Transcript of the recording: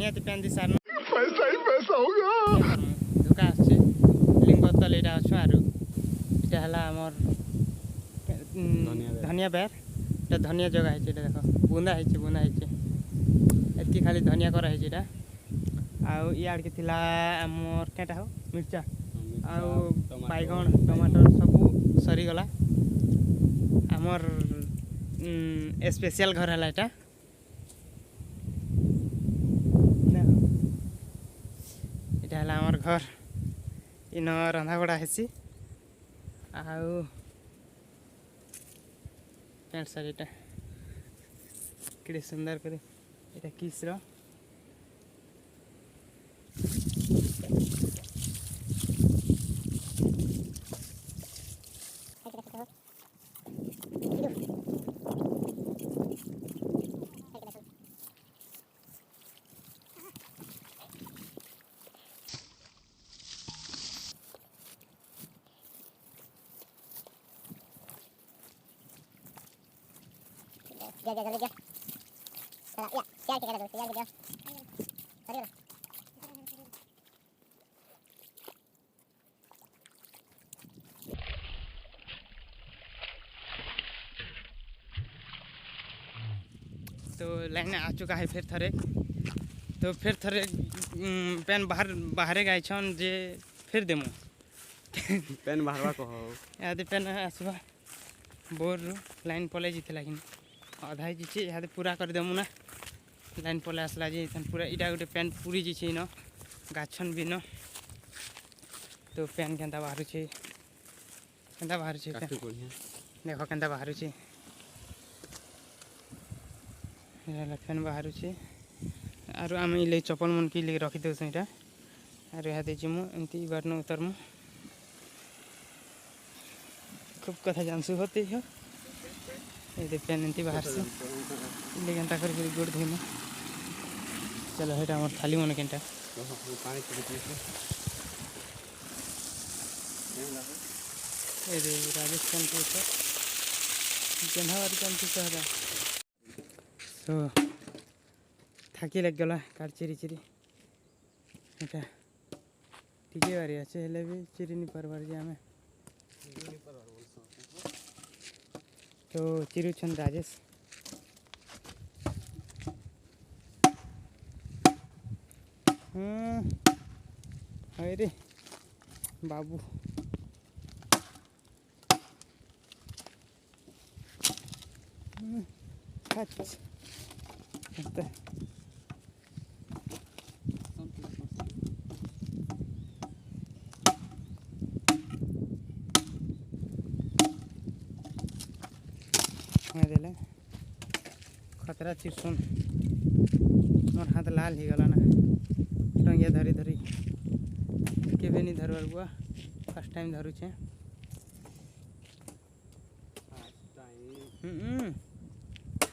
निहाती पैन दी सारनु पैसा ही पैसा होगा धोका आछे लिंग तले एटा अछु आरो एटा हला हमर धनिया बेर एटा धनिया जगह है एटा देखो बुंदा है एति खाली धनिया करा है एटा आउ यार के थिला हमर केटा हो मिर्चा आउ बैगन टमाटर सब सरी गला हमर स्पेशल घर हला एटा एटा हला हमर घर इन रंधा बड़ा हेसी आउ पैंट सारी एटा केड़े सुंदर करे एटा किस रो Dia jauh dia. Ya, siar kita dulu, siar dia. Tadi lah. तो लाइन आ चुका है फिर थरे तो फिर थरे पेन बाहर गए छन जे फिर देमु पेन बाहरवा कहो यादे पेन आसबा बोर लाइन पले जिते लागिन आधा जी यहाँ पूरा कर देमु ना लाइन पले आसला जे पूरा इटा गोटे पेन पूरी जी न गाछन भी न तो पेन केन्ता बाहर देखो केन्ता बाहर पेन बाहर आरो आम इले चप्पल मन के ले रखी दे यहाँ आरो यहाँ जीमु एमती बार न उतरमु खूब कथा जानसु होते हो ये पेन एमती बाहर से इले केन्ता कर गोड़ धोइमु चलो हेटा हमर थाली मन केन्टा ए रे राजस्थान के जनहवारी काम से तो थाकी लग गला कार चिरी एटा ठीक बारी अच्छे हेले भी चिरी नहीं पारबार जे आमे तो चिरुछन राजेश अरे बाबू अच्छा खतरा चिरसुन मोर हाथ लाल ही गला ना टंगिया धरी केवे नहीं धरवार बुआ फर्स्ट टाइम धरुचे